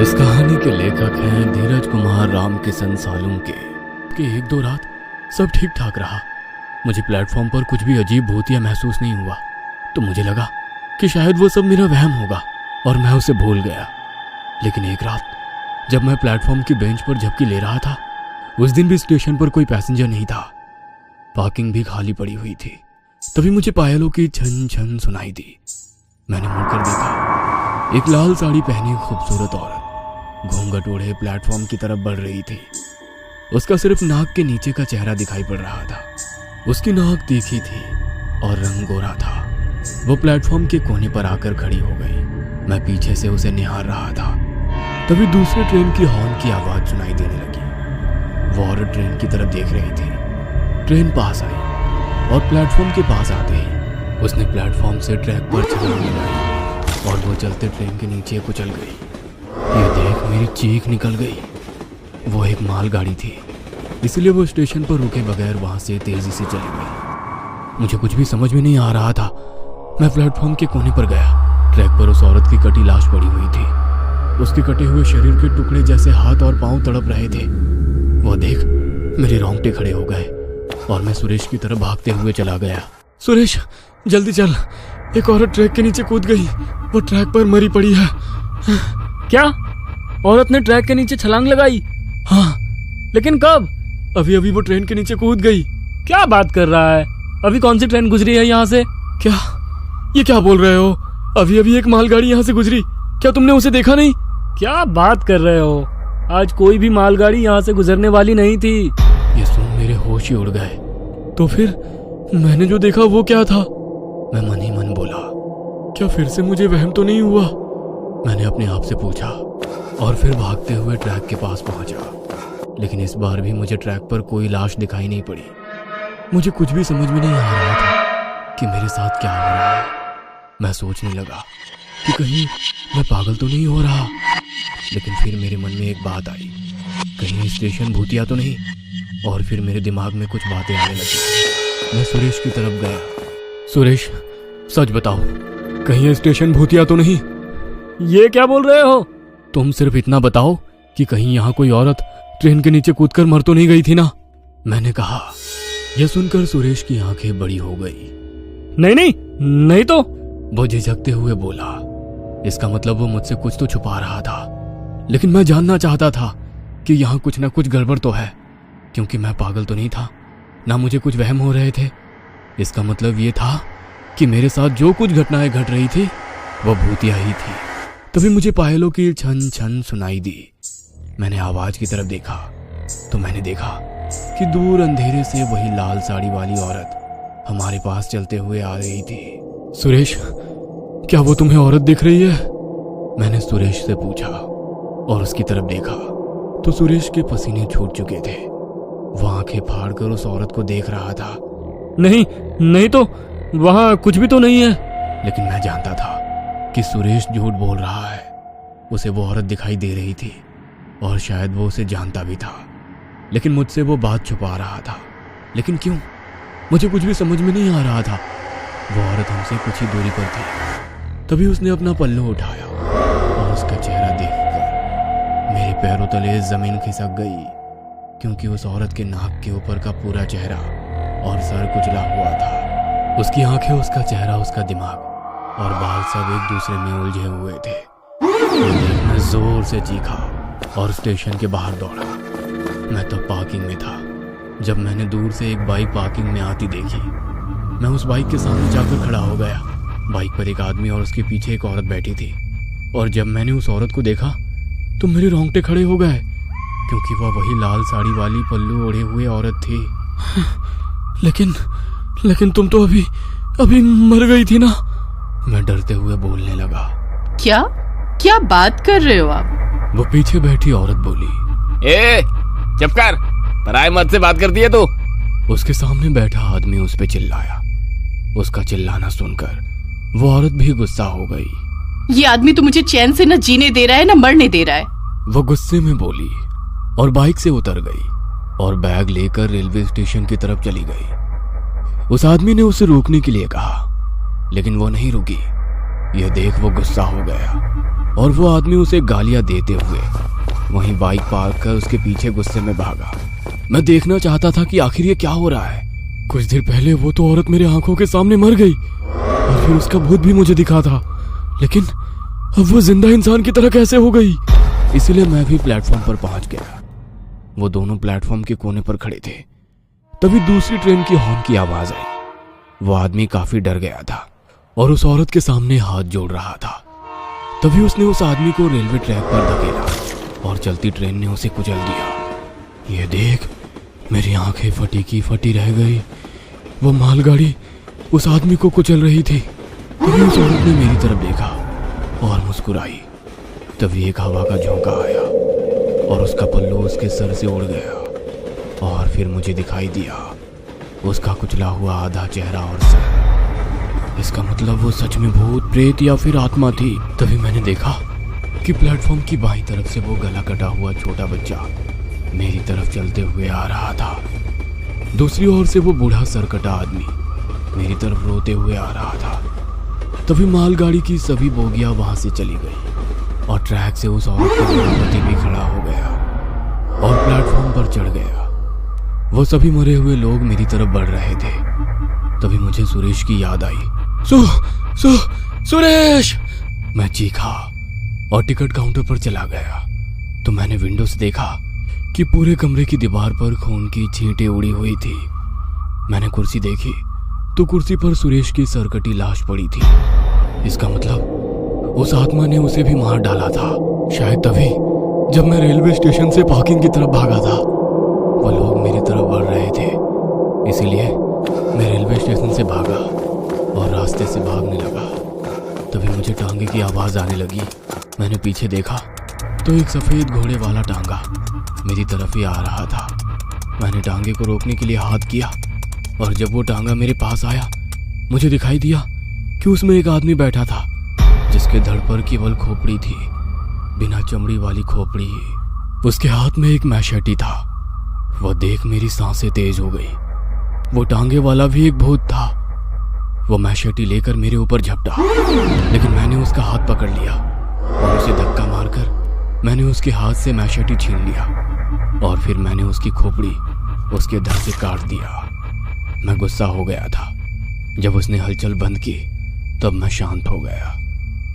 इस कहानी के लेखक हैं धीरज कुमार रामकिशन सालुंके कि एक दो रात सब ठीक ठाक रहा। मुझे प्लेटफॉर्म पर कुछ भी अजीब भूतिया महसूस नहीं हुआ, तो मुझे लगा कि शायद वो सब मेरा वहम होगा और मैं उसे भूल गया। लेकिन एक रात जब मैं प्लेटफॉर्म की बेंच पर झपकी ले रहा था, उस दिन भी स्टेशन पर कोई पैसेंजर नहीं था, पार्किंग भी खाली पड़ी हुई थी। तभी मुझे पायलों की छन छन सुनाई दी। मैंने मुड़कर देखा, एक लाल साड़ी पहनी खूबसूरत औरत घूंघट ओढ़े प्लेटफॉर्म की तरफ बढ़ रही थी। उसका सिर्फ नाक के नीचे का चेहरा दिखाई पड़ रहा था। उसकी नाक तीखी थी और रंग गोरा था। वो प्लेटफॉर्म के कोने पर आकर खड़ी हो गई। मैं पीछे से उसे निहार रहा था। तभी दूसरे ट्रेन की हॉर्न की आवाज सुनाई देने लगी। वो औरत ट्रेन की तरफ देख रही थी। ट्रेन पास आई और प्लेटफॉर्म के पास आते ही उसने प्लेटफॉर्म से ट्रैक पर छलांग लगाई और वो चलते ट्रेन के नीचे कुचल गई। ये देख मेरी चीख निकल गई। वो एक मालगाड़ी थी, इसलिए वो स्टेशन पर रुके बगैर वहां से तेजी से चली गई। मुझे कुछ भी समझ में नहीं आ रहा था। मैं प्लेटफॉर्म के कोने पर गया। ट्रैक पर उस औरत की कटी लाश पड़ी हुई थी। उसके कटे हुए शरीर के टुकड़े जैसे हाथ और पांव तड़प रहे थे। वो देख मेरे रोंगटे खड़े हो गए और मैं सुरेश की तरफ भागते हुए चला गया। सुरेश जल्दी चल, एक औरत ट्रैक के नीचे कूद गई। वो ट्रैक पर मरी पड़ी है। क्या? औरत ने ट्रैक के नीचे छलांग लगाई? हाँ, लेकिन कब? अभी अभी वो ट्रेन के नीचे कूद गई। क्या बात कर रहा है? अभी कौन सी ट्रेन गुजरी है यहाँ से? क्या? ये क्या बोल रहे हो? अभी अभी एक मालगाड़ी यहाँ से गुजरी। क्या तुमने उसे देखा नहीं? क्या बात कर रहे हो? आज कोई भी मालगाड़ी यहाँ से गुजरने वाली नहीं थी। ये सुन मेरे होश ही उड़ गए। तो फिर मैंने जो देखा वो क्या था? मैं मन ही मन बोला, क्या फिर से मुझे वहम तो नहीं हुआ? मैंने अपने आप से पूछा और फिर भागते हुए ट्रैक के पास पहुंचा। लेकिन इस बार भी मुझे ट्रैक पर कोई लाश दिखाई नहीं पड़ी। मुझे कुछ भी समझ में नहीं आ रहा था कि मेरे साथ क्या हो रहा है। मैं सोचने लगा कि कहीं मैं पागल तो नहीं हो रहा। लेकिन फिर मेरे मन में एक बात आई, कहीं स्टेशन भूतिया तो नहीं। और फिर मेरे दिमाग में कुछ बातें आने लगी। मैं सुरेश की तरफ गया। सुरेश सच बताओ, कहीं ये स्टेशन भूतिया तो नहीं? ये क्या बोल रहे हो? तुम सिर्फ इतना बताओ कि कहीं यहाँ कोई औरत ट्रेन के नीचे कूदकर मर तो नहीं गई थी ना? मैंने कहा। यह सुनकर सुरेश की आंखें बड़ी हो गई। नहीं नहीं नहीं तो। वो झिझकते हुए बोला। इसका मतलब वो मुझसे कुछ तो छुपा रहा था। लेकिन मैं जानना चाहता था कि यहाँ कुछ ना कुछ गड़बड़ तो है, क्योंकि मैं पागल तो नहीं था, ना मुझे कुछ वहम हो रहे थे। इसका मतलब ये था कि मेरे साथ जो कुछ घटनाएं घट रही थी वो भूतिया ही थी। तभी मुझे पायलों की छन छन सुनाई दी। मैंने आवाज की तरफ देखा तो मैंने देखा कि दूर अंधेरे से वही लाल साड़ी वाली औरत हमारे पास चलते हुए आ रही थी। सुरेश, क्या वो तुम्हें औरत दिख रही है? मैंने सुरेश से पूछा और उसकी तरफ देखा तो सुरेश के पसीने छूट चुके थे। वो आंखें फाड़कर उस औरत को देख रहा था। नहीं नहीं तो, वहां कुछ भी तो नहीं है। लेकिन मैं जानता था कि सुरेश झूठ बोल रहा है। उसे वो औरत दिखाई दे रही थी और शायद वो उसे जानता भी था, लेकिन मुझसे वो बात छुपा रहा था। लेकिन क्यों? मुझे कुछ भी समझ में नहीं आ रहा था। वो औरत हमसे कुछ ही दूरी पर थी। तभी उसने अपना पल्लू उठाया और उसका चेहरा देखकर मेरे पैरों तले जमीन खिसक गई, क्योंकि उस औरत के नाक के ऊपर का पूरा चेहरा और सर कुचला हुआ था। उसकी आंखें, उसका चेहरा, उसका दिमाग और बाल सब एक दूसरे में उलझे हुए थे। मैं जोर से चीखा और स्टेशन के बाहर दौड़ा। मैं तब पार्किंग में था जब मैंने दूर से एक बाइक पार्किंग में आती देखी। मैं उस बाइक के सामने जाकर खड़ा हो गया। बाइक पर एक आदमी और उसके पीछे एक औरत बैठी थी। और जब मैंने उस औरत को देखा तो मेरे रोंगटे खड़े हो गए, क्योंकि वह वही लाल साड़ी वाली पल्लू ओढ़े हुए औरत थी। लेकिन तुम तो अभी मर गई थी ना? मैं डरते हुए बोलने लगा। क्या बात कर रहे हो आप? वो पीछे बैठी औरत बोली। ए, चुप कर, पराये मर्द से बात करती है तू? उसके सामने बैठा आदमी उस पे चिल्लाया। उसका चिल्लाना सुनकर वो औरत भी गुस्सा हो गई। ये आदमी तो मुझे चैन से न जीने दे रहा है न मरने दे रहा है। वो गुस्से में बोली और बाइक से उतर गई और बैग लेकर रेलवे स्टेशन की तरफ चली गई। उस आदमी ने उसे रोकने के लिए कहा, लेकिन वो नहीं रुकी। यह देख वो गुस्सा हो गया और वो आदमी उसे गालियां देते हुए वहीं बाइक पार्क कर उसके पीछे गुस्से में भागा। मैं देखना चाहता था कि आखिर ये क्या हो रहा है। कुछ देर पहले वो तो औरत मेरे आंखों के सामने मर गई और फिर उसका भूत भी मुझे दिखा था, लेकिन अब वो जिंदा इंसान की तरह कैसे हो गई। इसलिए मैं भी प्लेटफॉर्म पर पहुंच गया। वो दोनों प्लेटफॉर्म के कोने पर खड़े थे। तभी दूसरी ट्रेन की हॉर्न की आवाज आई। वो आदमी काफी डर गया था और उस औरत के सामने हाथ जोड़ रहा था। तभी उसने उस आदमी को रेलवे ट्रैक पर धकेला और चलती ट्रेन ने उसे कुचल दिया। ये देख, मेरी आंखें फटी की फटी रह गई। वो मालगाड़ी उस आदमी को कुचल रही थी। तभी उस औरत ने मेरी तरफ देखा और मुस्कुराई। तभी एक हवा का झोंका आया और उसका पल्लू उसके सर से उड़ गया और फिर मुझे दिखाई दिया उसका कुचला हुआ आधा चेहरा और सर। इसका मतलब वो सच में भूत, प्रेत या फिर आत्मा थी। तभी मैंने देखा कि प्लेटफॉर्म की बाईं तरफ से वो गला कटा हुआ छोटा बच्चा मेरी तरफ चलते हुए आ रहा था। दूसरी ओर से वो बूढ़ा सरकटा आदमी मेरी तरफ रोते हुए आ रहा था। तभी मालगाड़ी की सभी बोगियां वहां से चली गई और ट्रैक से उस औरत का पति भी खड़ा हो गया और प्लेटफॉर्म पर चढ़ गया। वो सभी मरे हुए लोग मेरी तरफ बढ़ रहे थे। तभी मुझे सुरेश की याद आई। सुरेश! मैं चीखा और टिकट काउंटर पर चला गया तो मैंने विंडो से देखा कि पूरे कमरे की दीवार पर खून की छींटें उड़ी हुई थी। मैंने कुर्सी देखी तो कुर्सी पर सुरेश की सरकटी लाश पड़ी थी। इसका मतलब उस आत्मा ने उसे भी मार डाला था। शायद तभी जब मैं रेलवे स्टेशन से पार्किंग की तरफ भागा था, वो लोग मेरी तरफ बढ़ रहे थे। इसीलिए मैं रेलवे स्टेशन से भागा और रास्ते से भागने लगा। तभी मुझे टांगे की आवाज आने लगी। मैंने पीछे देखा तो एक सफेद घोड़े वाला टांगा मेरी तरफ ही आ रहा था। मैंने टांगे को रोकने के लिए हाथ किया और जब वो टांगा मेरे पास आया, मुझे दिखाई दिया कि उसमें एक आदमी बैठा था जिसके धड़ पर केवल खोपड़ी थी, बिना चमड़ी वाली खोपड़ी। उसके हाथ में एक मैशेटी था। वह देख मेरी सांसें तेज हो गई। वो टांगे वाला भी एक भूत था। वो मैशेटी लेकर मेरे ऊपर झपटा, लेकिन मैंने उसका हाथ पकड़ लिया और उसे धक्का मारकर मैंने उसके हाथ से मैशेटी छीन लिया और फिर मैंने उसकी खोपड़ी उसके धड़ से काट दिया। मैं गुस्सा हो गया था। जब उसने हलचल बंद की तब मैं शांत हो गया।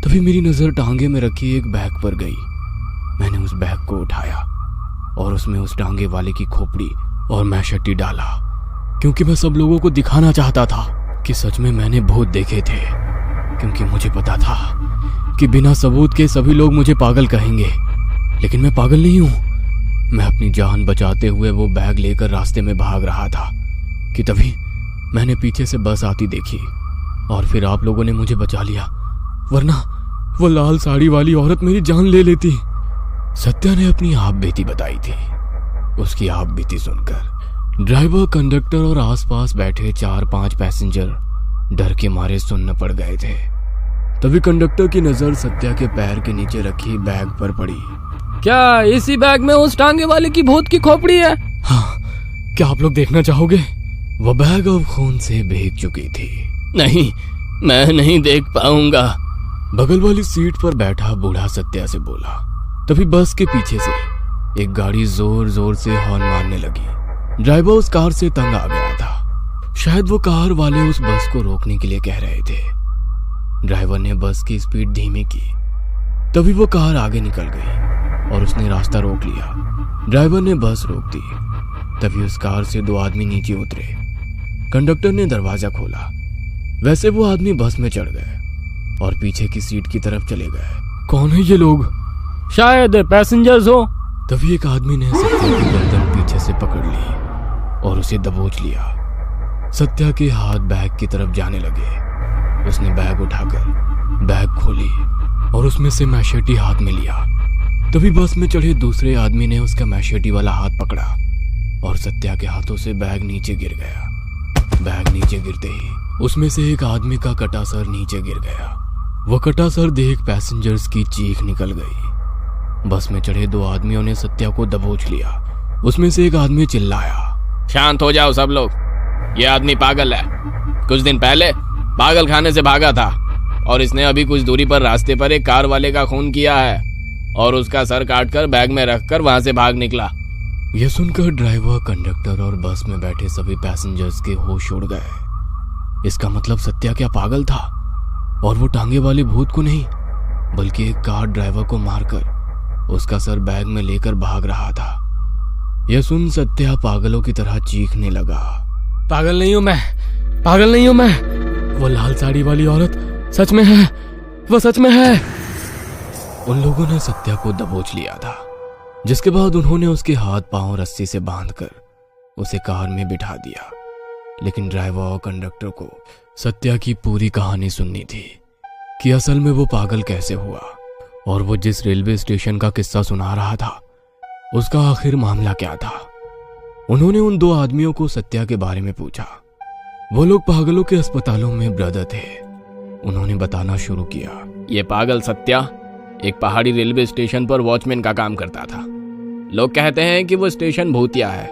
तभी मेरी नजर टांगे में रखी एक बैग पर गई। मैंने उस बैग को उठाया और उसमें उस टांगे वाले की खोपड़ी और मैशेटी डाला, क्योंकि मैं सब लोगों को दिखाना चाहता था कि सच में मैंने भूत देखे थे। क्योंकि मुझे पता था कि बिना सबूत के सभी लोग मुझे पागल कहेंगे, लेकिन मैं पागल नहीं हूं। मैं अपनी जान बचाते हुए वो बैग लेकर रास्ते में भाग रहा था कि तभी मैंने पीछे से बस आती देखी और फिर आप लोगों ने मुझे बचा लिया, वरना वो लाल साड़ी वाली औरत मेरी जान ले लेती। सत्या ने अपनी आप बीती बताई थी। उसकी आप बीती सुनकर ड्राइवर, कंडक्टर और आसपास बैठे 4-5 पैसेंजर डर के मारे सुन्न पड़ गए थे। तभी कंडक्टर की नजर सत्या के पैर के नीचे रखी बैग पर पड़ी। क्या इसी बैग में उस टांगे वाले की भूत की खोपड़ी है? हाँ, क्या आप लोग देखना चाहोगे? वह बैग अब खून से भीग चुकी थी। नहीं, मैं नहीं देख पाऊंगा। बगल वाली सीट पर बैठा बूढ़ा सत्या से बोला। तभी बस के पीछे से एक गाड़ी जोर जोर से हॉर्न मारने लगी। ड्राइवर उस कार से तंग आ गया था। शायद वो कार वाले उस बस को रोकने के लिए कह रहे थे। ड्राइवर ने बस की स्पीड धीमी की। तभी वो कार आगे निकल गई और उसने रास्ता रोक लिया। ड्राइवर ने बस रोक दी। तभी उस कार से 2 आदमी नीचे उतरे। कंडक्टर ने दरवाजा खोला। वैसे वो आदमी बस में चढ़ गए और पीछे की सीट की तरफ चले गए। कौन है ये लोग? शायद पैसेंजर्स हो। तभी एक आदमी ने सत्या की गर्दन पीछे से पकड़ ली और उसे दबोच लिया। सत्या के हाथ बैग की तरफ जाने लगे। उसने बैग उठाकर बैग खोली और उसमें से मैशेटी हाथ में लिया। तभी बस में चढ़े दूसरे आदमी ने उसका मैशेटी वाला हाथ पकड़ा और सत्या के हाथों से बैग नीचे गिर गया। बैग नीचे गिरते ही उसमें से एक आदमी का कटा सर नीचे गिर गया। वो कटा सर देख पैसेंजर्स की चीख निकल गई। बस में चढ़े 2 आदमियों ने सत्या को दबोच लिया। उसमें से एक आदमी चिल्लाया, शांत हो जाओ सब लोग, ये आदमी पागल है। कुछ दिन पहले पागल खाने से भागा था और इसने अभी कुछ दूरी पर रास्ते पर एक कार वाले का खून किया है और उसका सर काटकर बैग में रखकर वहां से भाग निकला। यह सुनकर ड्राइवर, कंडक्टर और बस में बैठे सभी पैसेंजर्स के होश उड़ गए। इसका मतलब सत्या क्या पागल था और वो टांगे वाले भूत को नहीं बल्कि एक कार ड्राइवर को मारकर उसका सर बैग में लेकर भाग रहा था। यह सुन सत्या पागलों की तरह चीखने लगा। पागल नहीं हूं मैं, पागल नहीं हूं मैं। वो लाल साड़ी वाली औरत सच में है, वो सच में है। उन लोगों ने सत्या को दबोच लिया था, जिसके बाद उन्होंने उसके हाथ पांव रस्सी से बांधकर उसे कार में बिठा दिया। लेकिन ड्राइवर और कंडक्टर को सत्या की पूरी कहानी सुननी थी कि असल में वो पागल कैसे हुआ और वो जिस रेलवे स्टेशन का किस्सा सुना रहा था उसका आखिर मामला क्या था। उन्होंने उन दो आदमियों को सत्या के बारे में पूछा। वो लोग पागलों के अस्पतालों में ब्रदर थे। उन्होंने बताना शुरू किया। ये पागल सत्या एक पहाड़ी रेलवे स्टेशन पर वॉचमैन का काम करता था। लोग कहते हैं कि वो स्टेशन भूतिया है।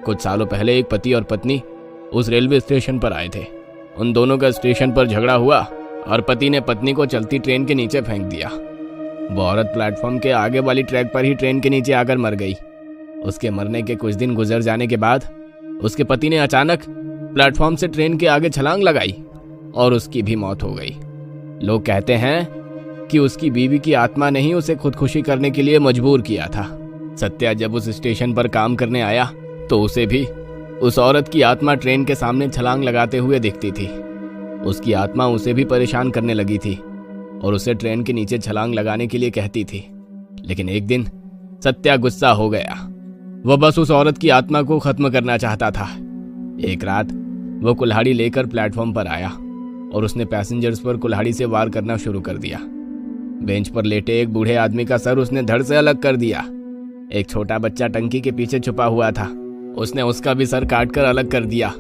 कुछ सालों पहले एक पति और पत्नी उस रेलवे स्टेशन पर आए थे। उन दोनों का स्टेशन पर झगड़ा हुआ और पति ने पत्नी को चलती ट्रेन के नीचे फेंक दिया। वो औरत प्लेटफॉर्म के आगे वाली ट्रैक पर ही ट्रेन के नीचे आकर मर गई। उसके मरने के कुछ दिन गुजर जाने के बाद उसके पति ने अचानक प्लेटफॉर्म से ट्रेन के आगे छलांग लगाई और उसकी भी मौत हो गई। लोग कहते हैं कि उसकी बीवी की आत्मा ने ही उसे खुदकुशी करने के लिए मजबूर किया था। सत्या जब उस स्टेशन पर काम करने आया तो उसे भी उस औरत की आत्मा ट्रेन के सामने छलांग लगाते हुए दिखती थी। उसकी आत्मा उसे भी परेशान करने लगी थी और उसे ट्रेन के नीचे छलांग लगाने के लिए कहती थी। लेकिन एक दिन सत्या गुस्सा हो गया। वह बस उस औरत की आत्मा को खत्म करना चाहता था। एक रात वो कुल्हाड़ी लेकर प्लेटफॉर्म पर आया और उसने पैसेंजर्स पर कुल्हाड़ी से वार करना शुरू कर दिया। बेंच पर लेटे एक बूढ़े आदमी का सर उसने धड़ से अलग कर दिया। एक छोटा बच्चा टंकी के पीछे छुपा हुआ था, उसने उसका भी सर काटकर अलग कर दिया।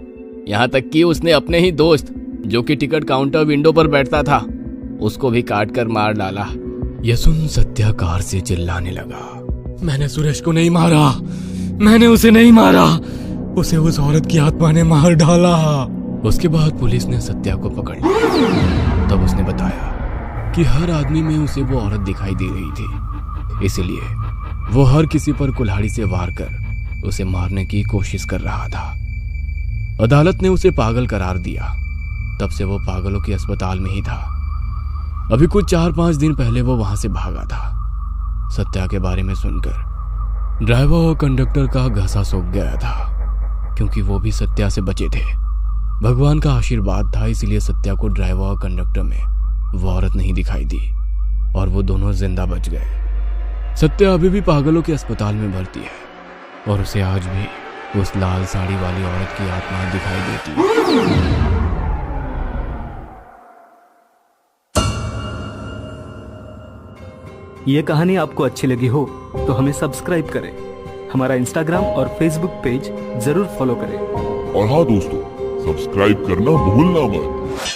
यहाँ तक कि उसने अपने ही दोस्त जो कि टिकट काउंटर विंडो पर बैठता था उसको भी काटकर मार डाला। यह सुन सत्या कार से चिल्लाने लगा। मैंने सुरेश को नहीं मारा, मैंने उसे नहीं मारा, उसे उस औरत की आत्मा ने मार डाला। उसके बाद पुलिस ने सत्या को पकड़ लिया। तब उसने बताया कि हर आदमी में उसे वो औरत दिखाई दे रही थी, इसलिए वो हर किसी पर कुल्हाड़ी से वार कर उसे मारने की कोशिश कर रहा था। अदालत ने उसे पागल करार दिया। तब से वो पागलों के अस्पताल में ही था। अभी कुछ 4-5 दिन पहले वो वहां से भागा था। सत्या के बारे में सुनकर ड्राइवर और कंडक्टर का घसा सूख गया था, क्योंकि वो भी सत्या से बचे थे। भगवान का आशीर्वाद था, इसलिए सत्या को ड्राइवर और कंडक्टर में वो औरत नहीं दिखाई दी और वो दोनों जिंदा बच गए। सत्या अभी भी पागलों के अस्पताल में भर्ती है और उसे आज भी उस लाल साड़ी वाली औरत की आत्मा दिखाई देती है। ये कहानी आपको अच्छी लगी हो तो हमें सब्सक्राइब करें, हमारा इंस्टाग्राम और फेसबुक पेज जरूर फॉलो करें। और हाँ दोस्तों, सब्सक्राइब करना भूलना मत।